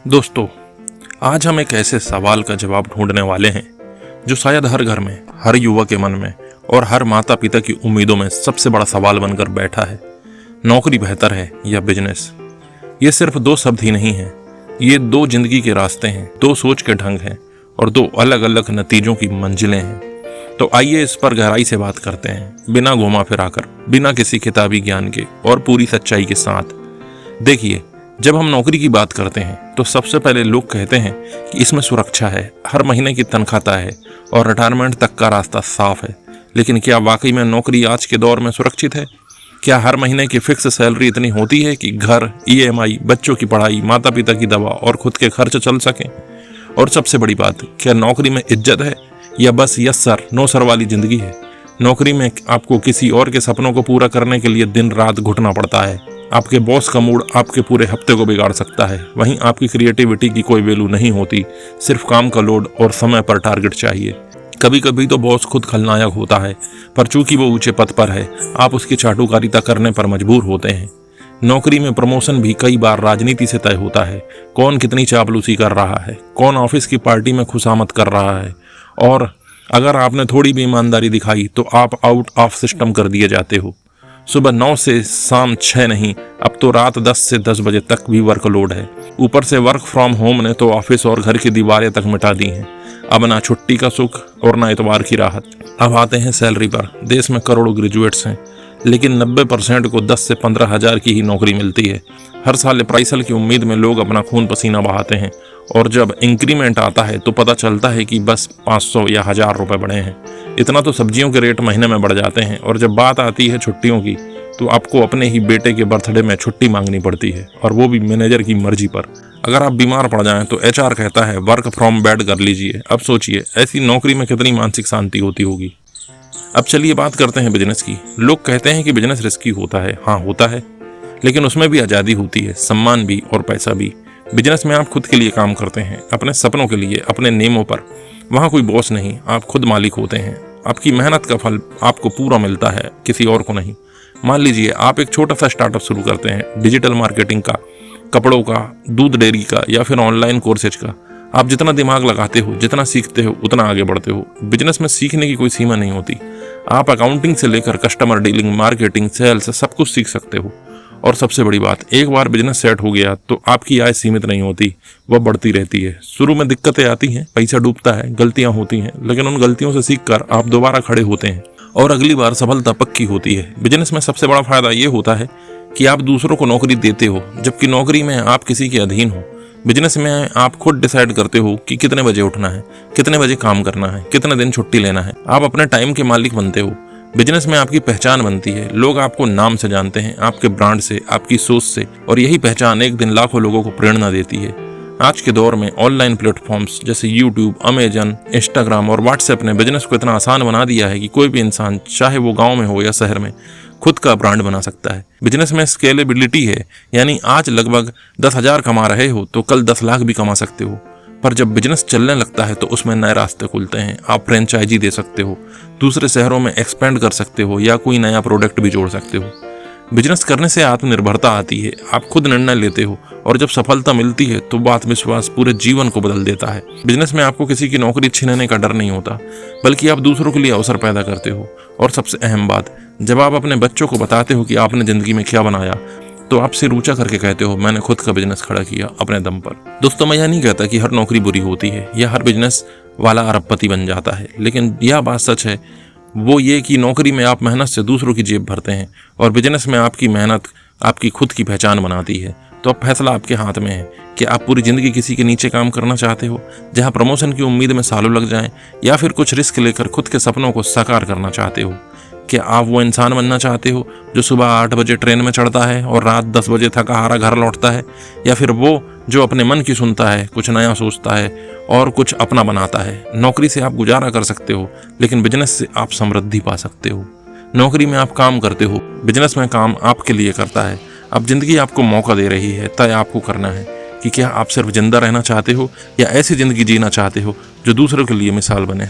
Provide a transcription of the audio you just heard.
दोस्तों, आज हम एक ऐसे सवाल का जवाब ढूंढने वाले हैं जो शायद हर घर में, हर युवा के मन में और हर माता पिता की उम्मीदों में सबसे बड़ा सवाल बनकर बैठा है। नौकरी बेहतर है या बिजनेस? ये सिर्फ दो शब्द ही नहीं है, ये दो जिंदगी के रास्ते हैं, दो सोच के ढंग हैं और दो अलग अलग नतीजों की मंजिलें हैं। तो आइए इस पर गहराई से बात करते हैं, बिना घुमा फिरा कर, बिना किसी किताबी ज्ञान के और पूरी सच्चाई के साथ। देखिए, जब हम नौकरी की बात करते हैं तो सबसे पहले लोग कहते हैं कि इसमें सुरक्षा है, हर महीने की तनख्वाह तय है और रिटायरमेंट तक का रास्ता साफ है। लेकिन क्या वाकई में नौकरी आज के दौर में सुरक्षित है? क्या हर महीने की फिक्स सैलरी इतनी होती है कि घर, EMI, बच्चों की पढ़ाई, माता पिता की दवा और खुद के खर्च चल सकें? और सबसे बड़ी बात, क्या नौकरी में इज्जत है या बस यस सर नो सर वाली जिंदगी है? नौकरी में आपको किसी और के सपनों को पूरा करने के लिए दिन रात घुटना पड़ता है। आपके बॉस का मूड आपके पूरे हफ्ते को बिगाड़ सकता है। वहीं आपकी क्रिएटिविटी की कोई वैल्यू नहीं होती, सिर्फ काम का लोड और समय पर टारगेट चाहिए। कभी कभी तो बॉस खुद खलनायक होता है, पर चूंकि वो ऊंचे पद पर है, आप उसकी चाटुकारिता करने पर मजबूर होते हैं। नौकरी में प्रमोशन भी कई बार राजनीति से तय होता है। कौन कितनी चापलूसी कर रहा है, कौन ऑफिस की पार्टी में खुशामद कर रहा है, और अगर आपने थोड़ी भी ईमानदारी दिखाई तो आप आउट ऑफ सिस्टम कर दिए जाते हो। सुबह 9 से शाम 6 नहीं, अब तो रात 10 से 10 बजे तक भी वर्कलोड है। ऊपर से वर्क फ्रॉम होम ने तो ऑफिस और घर की दीवारें तक मिटा दी हैं। अब ना छुट्टी का सुख और ना इतवार की राहत। अब आते हैं सैलरी पर। देश में करोड़ों ग्रेजुएट्स हैं, लेकिन 90% को 10 से 15 हज़ार की ही नौकरी मिलती है। हर साल अप्राइसल की उम्मीद में लोग अपना खून पसीना बहाते हैं, और जब इंक्रीमेंट आता है तो पता चलता है कि बस 500 या 1000 रुपये बढ़े हैं। इतना तो सब्जियों के रेट महीने में बढ़ जाते हैं, और जब बात आती है छुट्टियों की तो आपको अपने ही बेटे के बर्थडे में छुट्टी मांगनी पड़ती है, और वो भी मैनेजर की मर्जी पर। अगर आप बीमार पड़ जाएं तो HR कहता है वर्क फ्रॉम बेड कर लीजिए। अब सोचिए, ऐसी नौकरी में कितनी मानसिक शांति होती होगी। अब चलिए बात करते हैं बिजनेस की। लोग कहते हैं कि बिजनेस रिस्की होता है। हाँ, होता है, लेकिन उसमें भी आज़ादी होती है, सम्मान भी और पैसा भी। बिजनेस में आप खुद के लिए काम करते हैं, अपने सपनों के लिए, अपने नियमों पर। वहाँ कोई बॉस नहीं, आप खुद मालिक होते हैं। आपकी मेहनत का फल आपको पूरा मिलता है, किसी और को नहीं। मान लीजिए आप एक छोटा सा स्टार्टअप शुरू करते हैं, डिजिटल मार्केटिंग का, कपड़ों का, दूध डेयरी का या फिर ऑनलाइन कोर्सेज का। आप जितना दिमाग लगाते हो, जितना सीखते हो, उतना आगे बढ़ते हो। बिजनेस में सीखने की कोई सीमा नहीं होती। आप अकाउंटिंग से लेकर कस्टमर डीलिंग, मार्केटिंग, सेल्स, सब कुछ सीख सकते हो। और सबसे बड़ी बात, एक बार बिजनेस सेट हो गया तो आपकी आय सीमित नहीं होती, वह बढ़ती रहती है। शुरू में दिक्कतें आती हैं, पैसा डूबता है, गलतियां होती हैं, लेकिन उन गलतियों से सीखकर आप दोबारा खड़े होते हैं और अगली बार सफलता पक्की होती है। बिजनेस में सबसे बड़ा फायदा ये होता है कि आप दूसरों को नौकरी देते हो, जबकि नौकरी में आप किसी के अधीन हो। बिजनेस में आप खुद डिसाइड करते हो कि कितने बजे उठना है, कितने बजे काम करना है, कितने दिन छुट्टी लेना है। आप अपने टाइम के मालिक बनते हो। बिजनेस में आपकी पहचान बनती है। लोग आपको नाम से जानते हैं, आपके ब्रांड से, आपकी सोच से, और यही पहचान एक दिन लाखों लोगों को प्रेरणा देती है। आज के दौर में ऑनलाइन प्लेटफॉर्म्स जैसे YouTube, अमेजन, इंस्टाग्राम और व्हाट्सएप ने बिजनेस को इतना आसान बना दिया है कि कोई भी इंसान, चाहे वो गांव में हो या शहर में, खुद का ब्रांड बना सकता है। बिजनेस में स्केलेबिलिटी है, यानी आज लगभग 10,000 कमा रहे हो तो कल 10 लाख भी कमा सकते हो। पर जब बिजनेस चलने लगता है तो उसमें नए रास्ते खुलते हैं। आप फ्रेंचाइजी दे सकते हो, दूसरे शहरों में एक्सपेंड कर सकते हो या कोई नया प्रोडक्ट भी जोड़ सकते हो। बिजनेस करने से आत्मनिर्भरता आती है, आप खुद निर्णय लेते हो, और जब सफलता मिलती है तो आत्मविश्वास पूरे जीवन को बदल देता है। बिजनेस में आपको किसी की नौकरी छीनने का डर नहीं होता, बल्कि आप दूसरों के लिए अवसर पैदा करते हो। और सबसे अहम बात, जब आप अपने बच्चों को बताते हो कि आपने जिंदगी में क्या बनाया, तो आप सिर ऊंचा करके कहते हो मैंने खुद का बिजनेस खड़ा किया अपने दम पर। दोस्तों, मैं यह नहीं कहता कि हर नौकरी बुरी होती है या हर बिजनेस वाला अरबपति बन जाता है, लेकिन यह बात सच है वो ये कि नौकरी में आप मेहनत से दूसरों की जेब भरते हैं और बिजनेस में आपकी मेहनत आपकी खुद की पहचान बनाती है। तो अब फैसला आपके हाथ में है कि आप पूरी जिंदगी किसी के नीचे काम करना चाहते हो, जहां प्रमोशन की उम्मीद में सालों लग जाएं, या फिर कुछ रिस्क लेकर खुद के सपनों को साकार करना चाहते हो। क्या आप वो इंसान बनना चाहते हो जो सुबह 8 बजे ट्रेन में चढ़ता है और रात 10 बजे थका हारा घर लौटता है, या फिर वो जो अपने मन की सुनता है, कुछ नया सोचता है और कुछ अपना बनाता है? नौकरी से आप गुजारा कर सकते हो, लेकिन बिजनेस से आप समृद्धि पा सकते हो। नौकरी में आप काम करते हो, बिजनेस में काम आपके लिए करता है। अब जिंदगी आपको मौका दे रही है, तय आपको करना है कि क्या आप सिर्फ जिंदा रहना चाहते हो या ऐसी जिंदगी जीना चाहते हो जो दूसरों के लिए मिसाल बने।